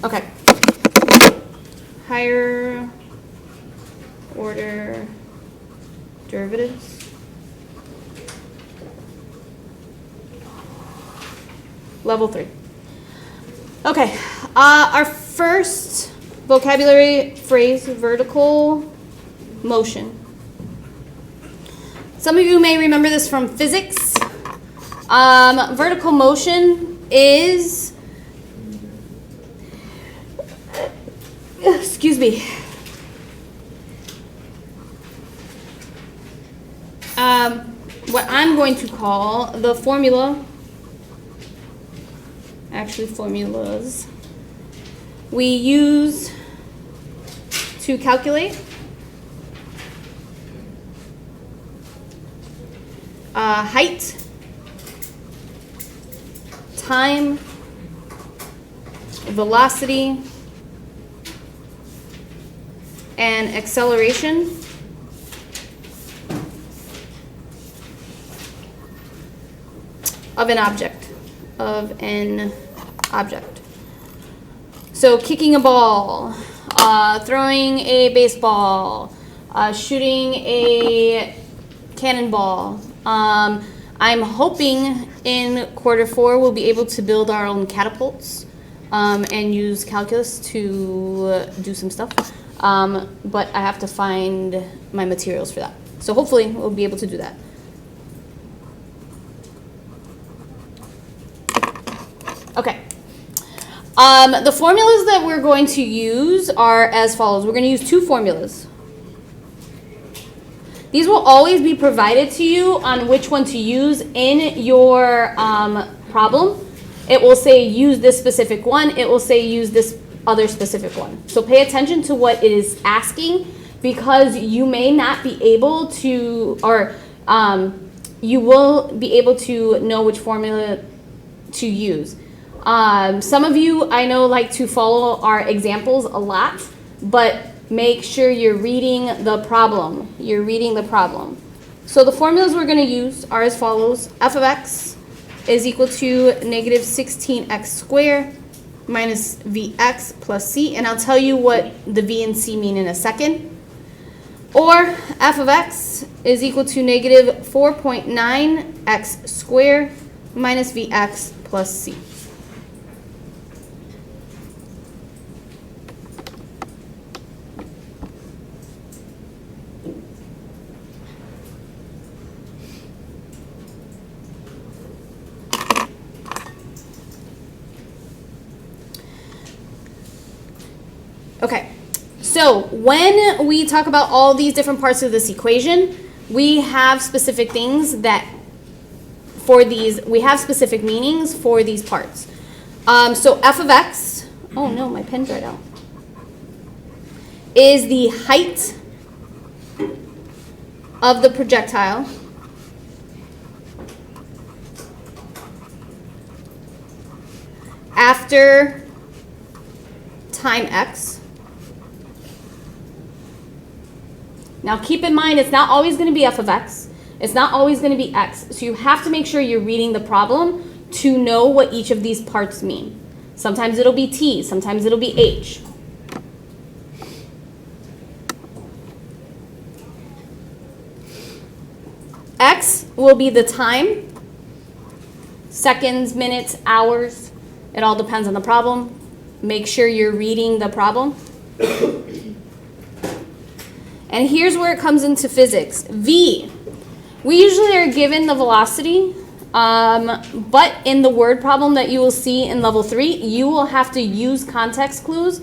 Okay. Higher order derivatives. Level 3. Okay. Our first vocabulary phrase, vertical motion. Some of you may remember this from physics. Vertical motion is, excuse me, what I'm going to call the formula, actually formulas, we use to calculate height, time, velocity, and acceleration of an object. So kicking a ball, throwing a baseball, shooting a cannonball. I'm hoping in quarter 4 we'll be able to build our own catapults and use calculus to do some stuff. But I have to find my materials for that. So hopefully we'll be able to do that. Okay. The formulas that we're going to use are as follows. We're going to use 2 formulas. These will always be provided to you on which one to use in your problem. It will say use this specific one. It will say use this other specific one. So pay attention to what it is asking, because you may not be able to, or you will be able to know which formula to use. Some of you I know like to follow our examples a lot, but make sure you're reading the problem. You're reading the problem. So the formulas we're going to use are as follows. F of x is equal to negative 16x squared minus vx plus c. And I'll tell you what the v and c mean in a second. Or f of x is equal to negative 4.9x squared minus vx plus c. Okay, so when we talk about all these different parts of this equation, we have specific things that for these, we have specific meanings for these parts. So f of x, oh no, my pen dried out, is the height of the projectile after time x. Now keep in mind, it's not always going to be f of x. It's not always going to be x. So you have to make sure you're reading the problem to know what each of these parts mean. Sometimes it'll be t, sometimes it'll be h. X will be the time, seconds, minutes, hours. It all depends on the problem. Make sure you're reading the problem. And here's where it comes into physics. V. We usually are given the velocity, but in the word problem that you will see in level 3, you will have to use context clues,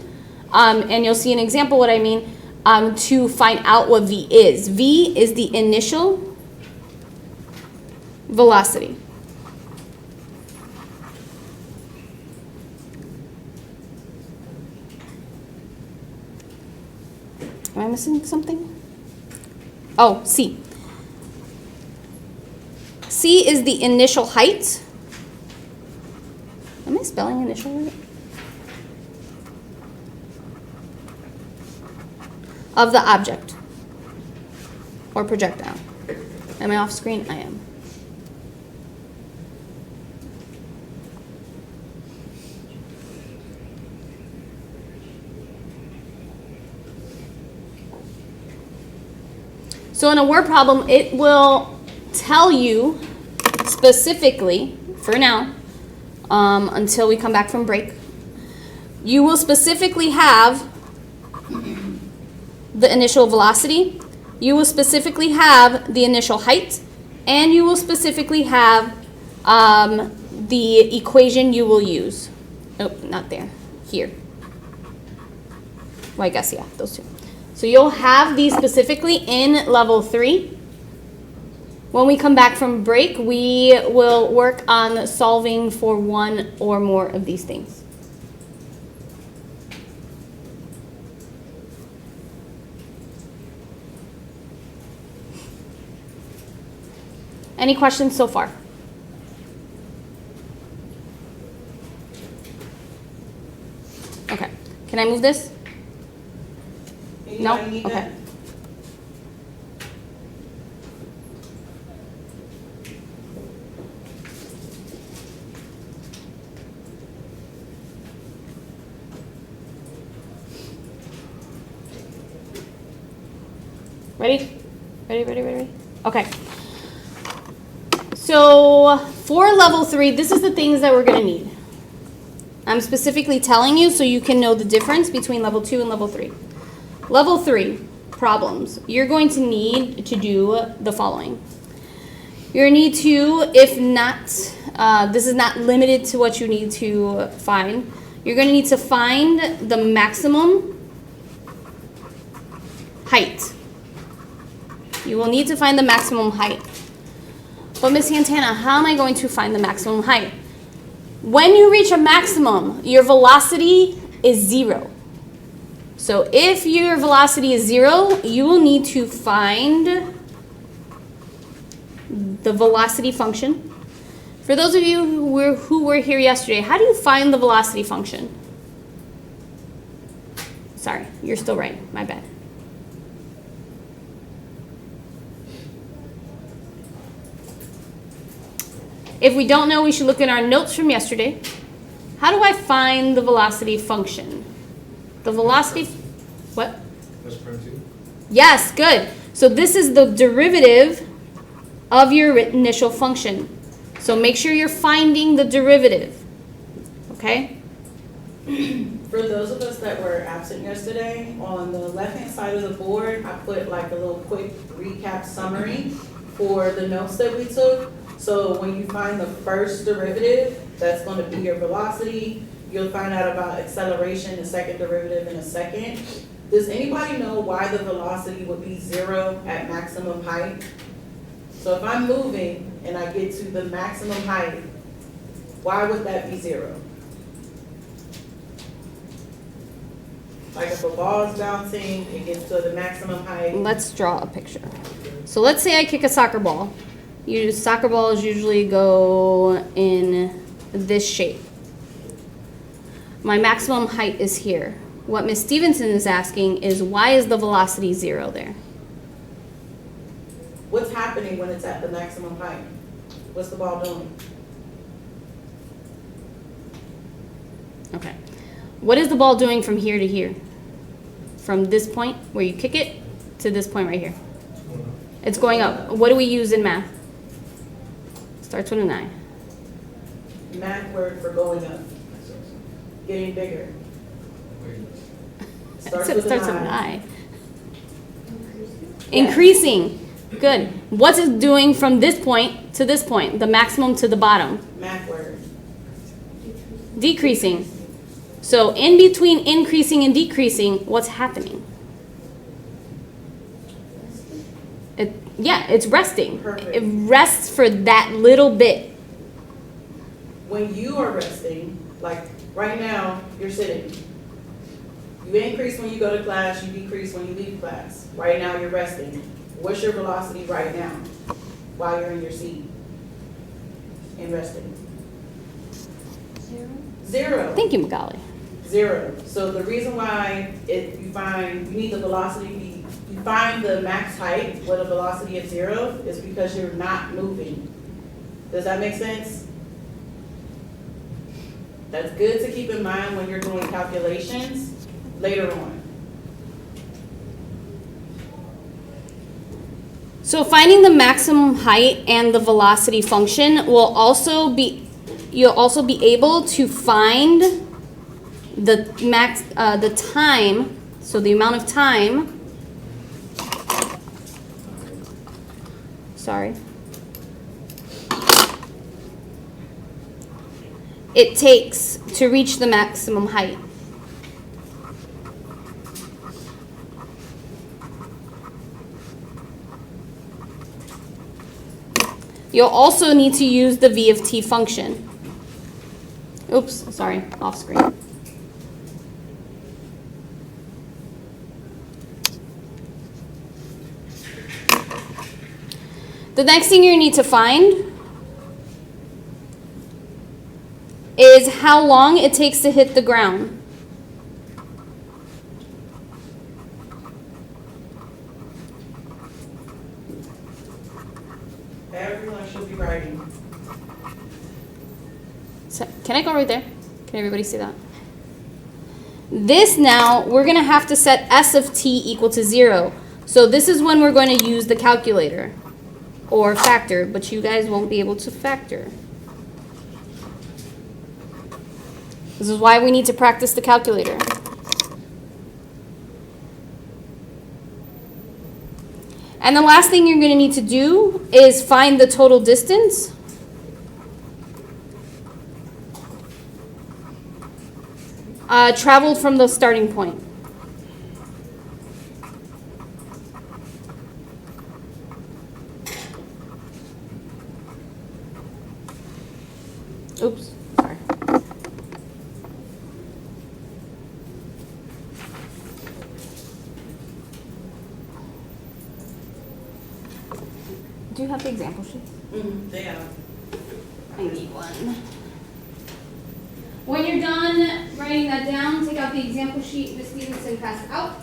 and you'll see an example what I mean, to find out what V is. V is the initial velocity. Am I missing something? Oh, C. C is the initial height. Am I spelling initial right? Of the object or projectile. Am I off screen? I am. So in a word problem, it will tell you specifically, for now, until we come back from break, you will specifically have the initial velocity, you will specifically have the initial height, and you will specifically have the equation you will use. Oh, not there, here. Well, I guess, yeah, those two. So you'll have these specifically in level 3. When we come back from break, we will work on solving for one or more of these things. Any questions so far? Okay. Can I move this? No? Okay. Ready? Ready? Okay. So for level 3, this is the things that we're going to need. I'm specifically telling you so you can know the difference between level 2 and level 3. Level 3, problems. You're going to need to do the following. You're going to need to, if not, this is not limited to what you need to find, you're going to need to find the maximum height. You will need to find the maximum height. But Miss Santana, how am I going to find the maximum height? When you reach a maximum, your velocity is 0. So if your velocity is 0, you will need to find the velocity function. For those of you who were here yesterday, how do you find the velocity function? Sorry, you're still right. My bad. If we don't know, we should look at our notes from yesterday. How do I find the velocity function? The velocity, what? That's prime 2. Yes, good. So this is the derivative of your initial function. So make sure you're finding the derivative, okay? For those of us that were absent yesterday, on the left-hand side of the board, I put like a little quick recap summary for the notes that we took. So when you find the first derivative, that's going to be your velocity. You'll find out about acceleration, the second derivative in a second. Does anybody know why the velocity would be 0 at maximum height? So if I'm moving and I get to the maximum height, why would that be 0? Like if a ball is bouncing, it gets to the maximum height. Let's draw a picture. So let's say I kick a soccer ball. Soccer balls usually go in this shape. My maximum height is here. What Miss Stevenson is asking is, why is the velocity 0 there? What's happening when it's at the maximum height? What's the ball doing? Okay. What is the ball doing from here to here? From this point where you kick it to this point right here. It's going up. What do we use in math? Starts with a 9. Math word for going up. Getting bigger. Starts with an I. Increasing. Good. What's it doing from this point to this point? The maximum to the bottom. Math word. Decreasing. So in between increasing and decreasing, what's happening? It's resting. Perfect. It rests for that little bit. When you are resting, like right now, you're sitting. You increase when you go to class, you decrease when you leave class. Right now, you're resting. What's your velocity right now while you're in your seat and resting? 0. Thank you, Magali. 0. So the reason why you need the velocity, you find the max height with a velocity of 0 is because you're not moving. Does that make sense? That's good to keep in mind when you're doing calculations later on. So finding the maximum height and the velocity function will also be, you'll also be able to find the the time, so the amount of time, sorry, it takes to reach the maximum height. You'll also need to use the v of t function. Oops, sorry, off screen. The next thing you need to find is how long it takes to hit the ground. Everyone should be writing. So, can I go right there? Can everybody see that? This now, we're going to have to set s of t equal to 0. So this is when we're going to use the calculator or factor, but you guys won't be able to factor. This is why we need to practice the calculator. And the last thing you're going to need to do is find the total distance. Traveled from the starting point. Oops, sorry. Do you have the example sheet? They have. I need one. When you're done writing that down, take out the example sheet, Ms. Stevenson, pass it out.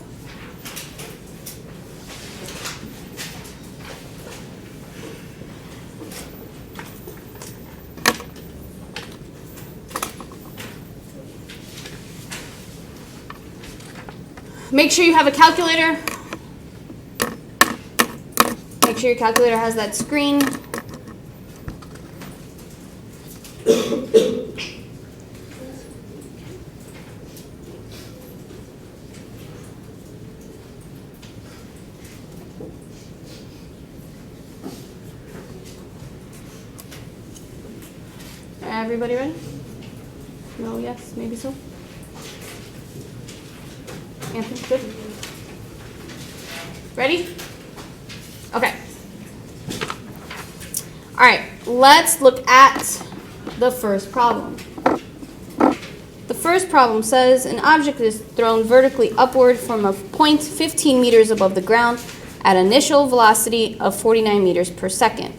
Make sure you have a calculator. Make sure your calculator has that screen. Everybody ready? No, yes, maybe so. Anthony, good. Ready? Okay. All right, let's look at the first problem. The first problem says an object is thrown vertically upward from a point 15 meters above the ground at initial velocity of 49 meters per second.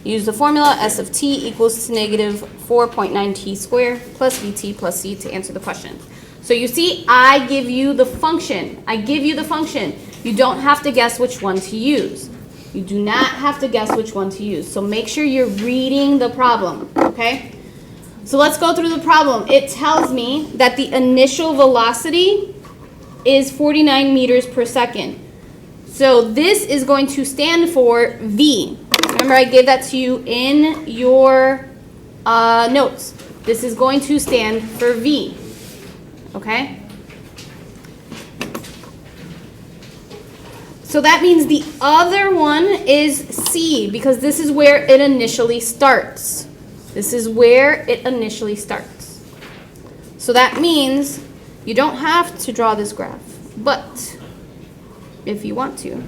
Use the formula s of t equals to negative 4.9 t squared plus vt plus c to answer the question. So you see, I give you the function. I give you the function. You don't have to guess which one to use. You do not have to guess which one to use. So make sure you're reading the problem, okay? So let's go through the problem. It tells me that the initial velocity is 49 meters per second. So this is going to stand for v. Remember, I gave that to you in your notes. This is going to stand for v, okay? So that means the other one is c, because this is where it initially starts. This is where it initially starts. So that means you don't have to draw this graph, but if you want to.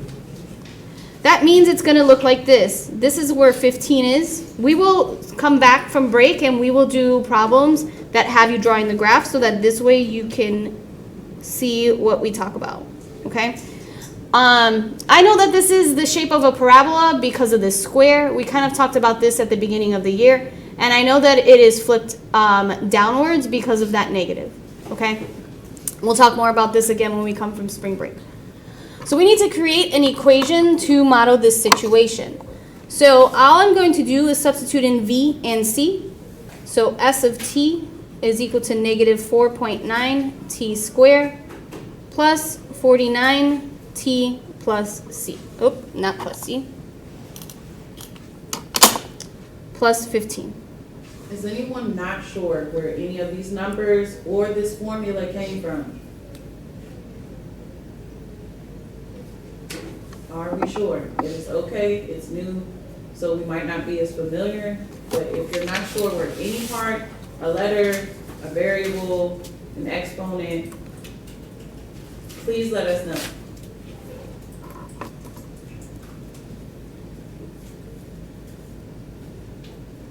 That means it's going to look like this. This is where 15 is. We will come back from break and we will do problems that have you drawing the graph so that this way you can see what we talk about, okay? I know that this is the shape of a parabola because of this square. We kind of talked about this at the beginning of the year. And I know that it is flipped downwards because of that negative, okay? We'll talk more about this again when we come from spring break. So we need to create an equation to model this situation. So all I'm going to do is substitute in v and c. So s of t is equal to negative 4.9 t squared plus 49 t plus c. Oh, not plus c. plus 15. Is anyone not sure where any of these numbers or this formula came from? Are we sure? It is okay, it's new, so we might not be as familiar, but if you're not sure where any part, a letter, a variable, an exponent, please let us know.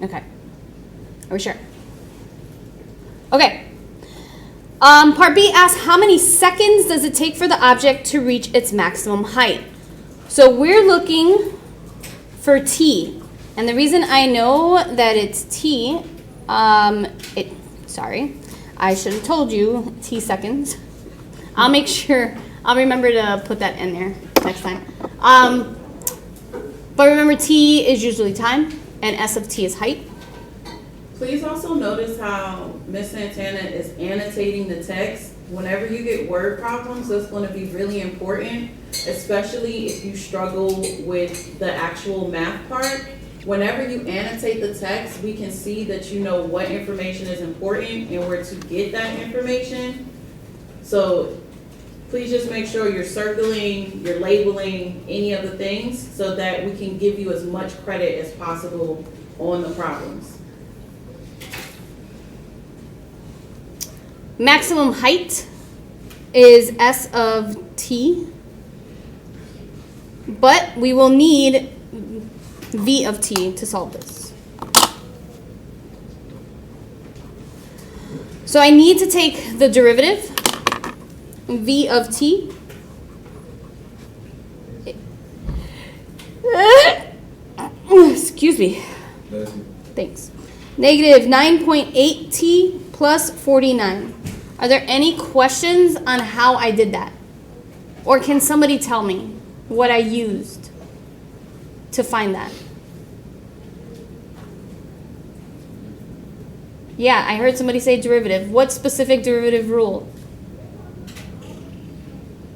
Okay. Are we sure? Okay. Part B asks, how many seconds does it take for the object to reach its maximum height? So we're looking for t. And the reason I know that it's t, sorry, I should have told you t seconds. I'll make sure, I'll remember to put that in there next time. But remember, t is usually time, and s of t is height. Please also notice how Ms. Santana is annotating the text. Whenever you get word problems, that's going to be really important, especially if you struggle with the actual math part. Whenever you annotate the text, we can see that you know what information is important and where to get that information. So please just make sure you're circling, you're labeling any of the things so that we can give you as much credit as possible on the problems. Maximum height is s of t, but we will need v of t to solve this. So I need to take the derivative, v of t. Excuse me. Thanks. Negative 9.8t plus 49. Are there any questions on how I did that? Or can somebody tell me what I used to find that? Yeah, I heard somebody say derivative. What specific derivative rule?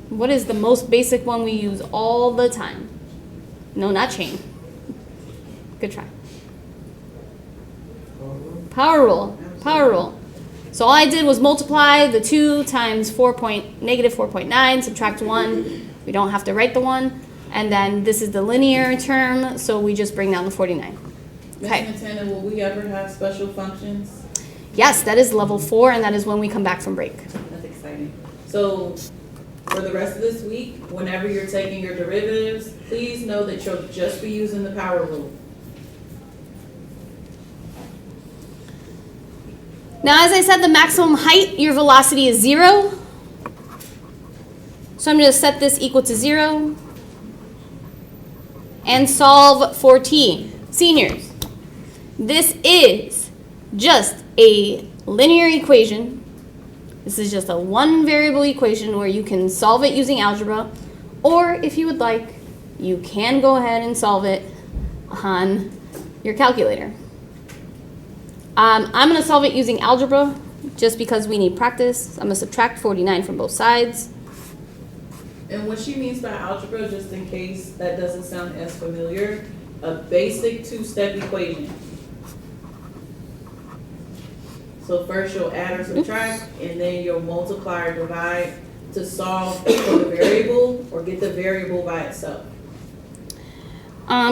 What is the most basic one we use all the time? No, not chain. Good try. Power rule. Power rule. So all I did was multiply the 2 times negative 4.9, subtract 1. We don't have to write the 1. And then this is the linear term, so we just bring down the 49. Okay. Ms. Montana, will we ever have special functions? Yes, that is level 4, and that is when we come back from break. That's exciting. So for the rest of this week, whenever you're taking your derivatives, please know that you'll just be using the power rule. Now, as I said, the maximum height, your velocity is 0. So I'm going to set this equal to 0 and solve for t. Seniors, this is just a linear equation. This is just a one variable equation where you can solve it using algebra, or if you would like, you can go ahead and solve it on your calculator. I'm going to solve it using algebra just because we need practice. I'm going to subtract 49 from both sides. And what she means by algebra, just in case that doesn't sound as familiar, a basic two-step equation. So first you'll add or subtract, and then you'll multiply or divide to solve for the variable or get the variable by itself.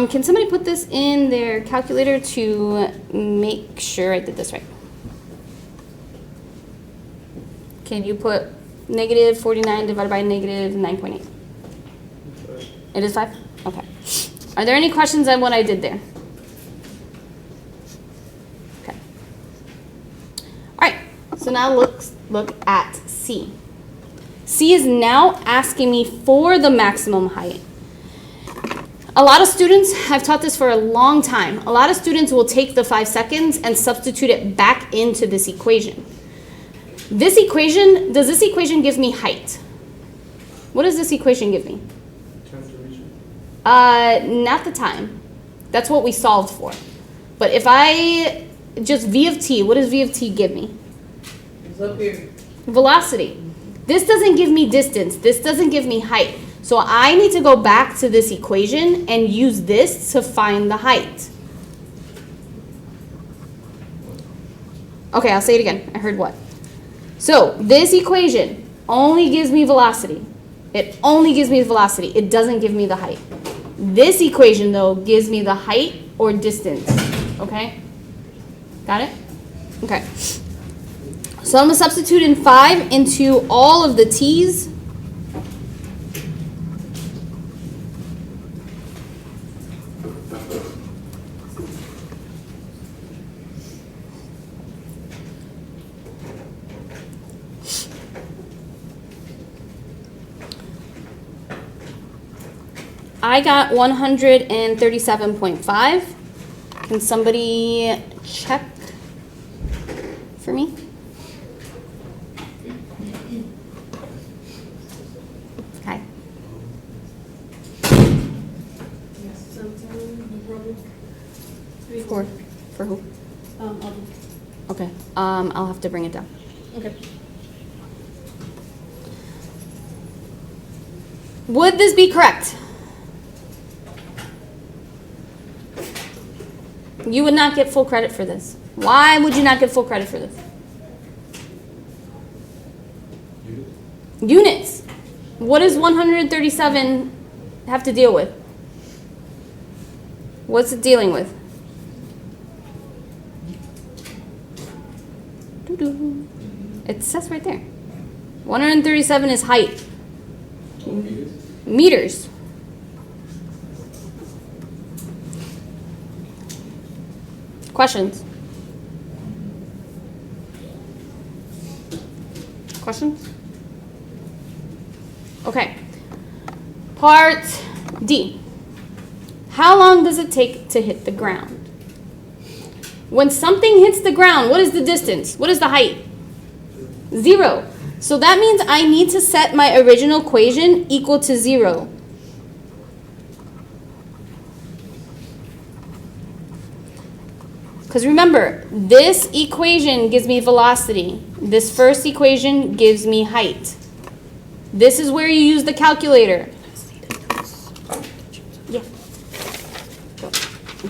Can somebody put this in their calculator to make sure I did this right? Can you put negative 49 divided by negative 9.8? It is 5? Okay. Are there any questions on what I did there? Okay. All right. So now look at C. C is now asking me for the maximum height. A lot of students, I've taught this for a long time, a lot of students will take the 5 seconds and substitute it back into this equation. Does this equation give me height? What does this equation give me? Not the time. That's what we solved for. But if I just v of t, what does v of t give me? It's up here. Velocity. This doesn't give me distance. This doesn't give me height. So I need to go back to this equation and use this to find the height. Okay, I'll say it again. I heard what? So this equation only gives me velocity. It only gives me velocity. It doesn't give me the height. This equation, though, gives me the height or distance. Okay? Got it? Okay. So I'm going to substitute in 5 into all of the t's. I got 137.5. Can somebody check for me? Okay. For who? Okay. I'll have to bring it down. Okay. Would this be correct? You would not get full credit for this. Why would you not get full credit for this? Units. What does 137 have to deal with? What's it dealing with? Doo-doo. It says right there. 137 is height. Meters. Questions? Questions? Okay. Part D. How long does it take to hit the ground? When something hits the ground, what is the distance? What is the height? 0. So that means I need to set my original equation equal to 0. Because remember, this equation gives me velocity. This first equation gives me height. This is where you use the calculator. Yeah. Go.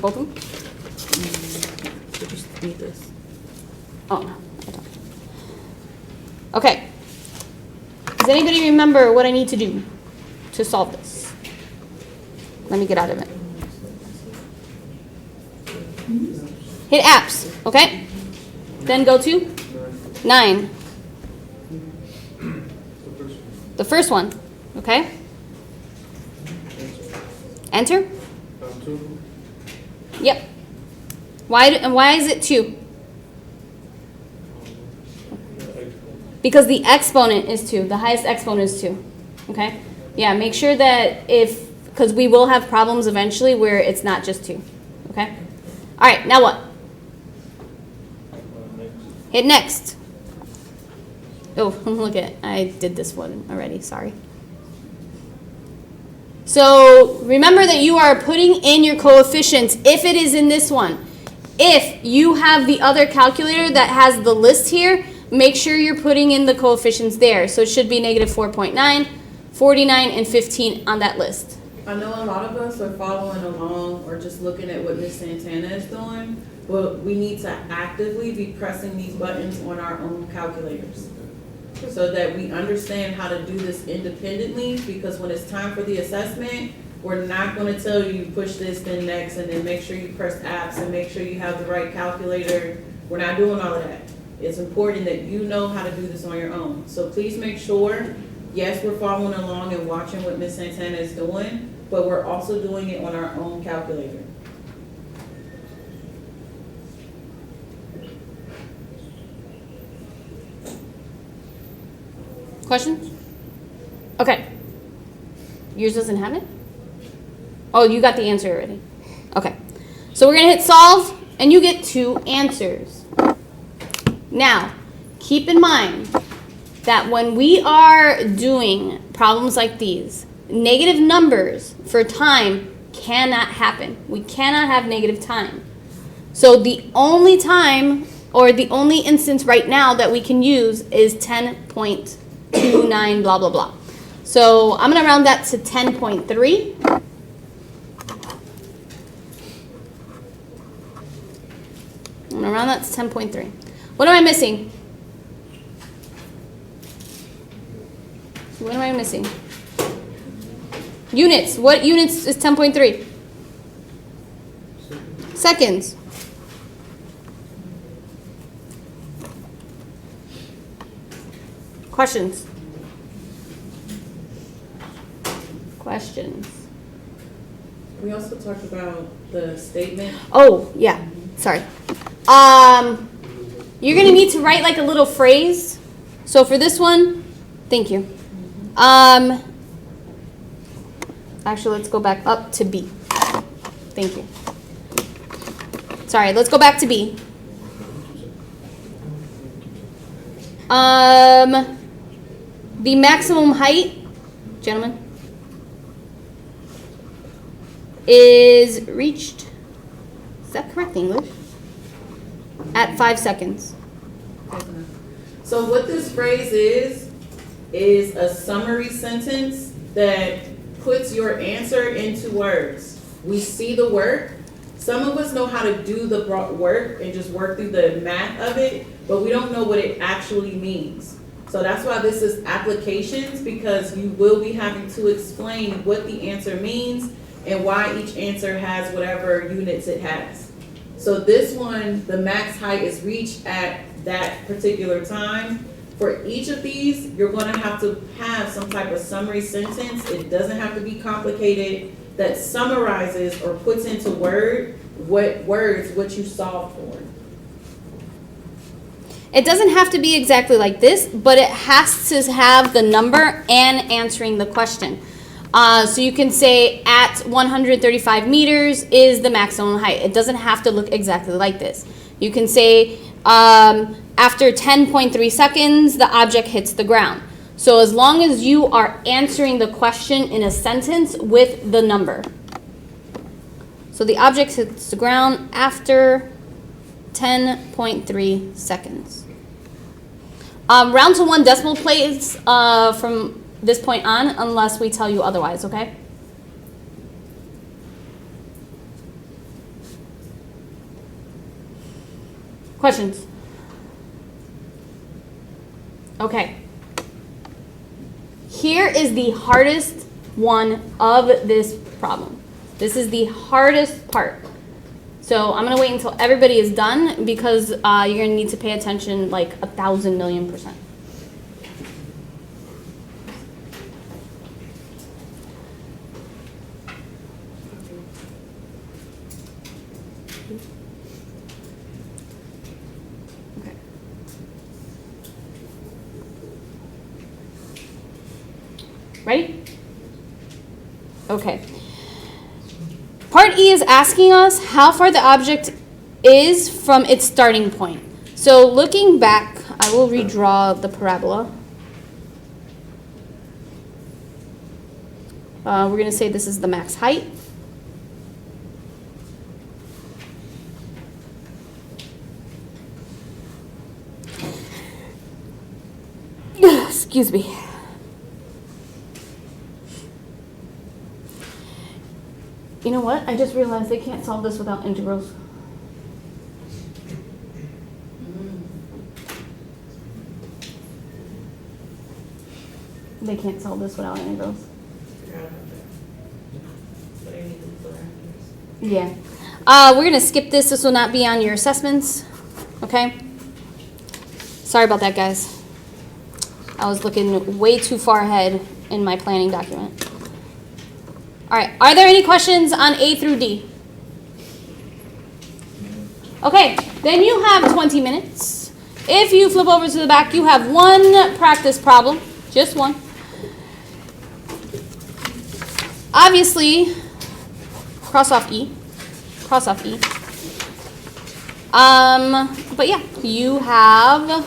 Both of them? Just need this. Oh, no. I don't. Okay. Does anybody remember what I need to do to solve this? Let me get out of it. Hit apps, okay? Then go to 9. The first one, okay? Enter? Yep. Why is it 2? Because the exponent is 2. The highest exponent is 2. Okay? Yeah, make sure that because we will have problems eventually where it's not just 2. Okay? All right, now what? Hit next. Oh, look at it. I did this one already. Sorry. So remember that you are putting in your coefficients if it is in this one. If you have the other calculator that has the list here, make sure you're putting in the coefficients there. So it should be negative 4.9, 49, and 15 on that list. I know a lot of us are following along or just looking at what Ms. Santana is doing, but we need to actively be pressing these buttons on our own calculators so that we understand how to do this independently, because when it's time for the assessment, we're not going to tell you push this, then next, and then make sure you press apps and make sure you have the right calculator. We're not doing all of that. It's important that you know how to do this on your own. So please make sure, yes, we're following along and watching what Ms. Santana is doing, but we're also doing it on our own calculator. Questions? Okay. Yours doesn't have it? Oh, you got the answer already. Okay. So we're going to hit solve, and you get 2 answers. Now, keep in mind that when we are doing problems like these, negative numbers for time cannot happen. We cannot have negative time. So the only time, or the only instance right now that we can use is 10.29 blah, blah, blah. So I'm going to round that to 10.3. I'm going to round that to 10.3. What am I missing? What am I missing? Units. What units is 10.3? Seconds. Questions? Questions? We also talked about the statement. Oh, yeah. Sorry. You're gonna need to write like a little phrase. So for this one, thank you. Actually, let's go back up to B. Thank you. Sorry, let's go back to B. The maximum height, gentlemen, is reached. Is that correct English? At 5 seconds. So what this phrase is a summary sentence that puts your answer into words. We see the work. Some of us know how to do the work and just work through the math of it, but we don't know what it actually means. So that's why this is applications, because you will be having to explain what the answer means and why each answer has whatever units it has. So this one, the max height is reached at that particular time. For each of these, you're gonna have to have some type of summary sentence. It doesn't have to be complicated, that summarizes or puts into words what you solved for. It doesn't have to be exactly like this, but it has to have the number and answering the question. So you can say at 135 meters is the maximum height. It doesn't have to look exactly like this. You can say after 10.3 seconds, the object hits the ground. So as long as you are answering the question in a sentence with the number. So the object hits the ground after 10.3 seconds. Round to 1 decimal place from this point on, unless we tell you otherwise, okay? Questions? Okay. Here is the hardest one of this problem. This is the hardest part. So I'm gonna wait until everybody is done, because you're gonna need to pay attention like 1,000,000,000%. Okay. Ready? Okay. Part E is asking us how far the object is from its starting point. So looking back, I will redraw the parabola. We're going to say this is the max height. Excuse me. You know what? I just realized they can't solve this without integrals. They can't solve this without integrals. Yeah. We're going to skip this. This will not be on your assessments. Okay? Sorry about that, guys. I was looking way too far ahead in my planning document. All right, are there any questions on A through D? Okay, then you have 20 minutes. If you flip over to the back, you have one practice problem, just one. Obviously, cross off E. But yeah, you have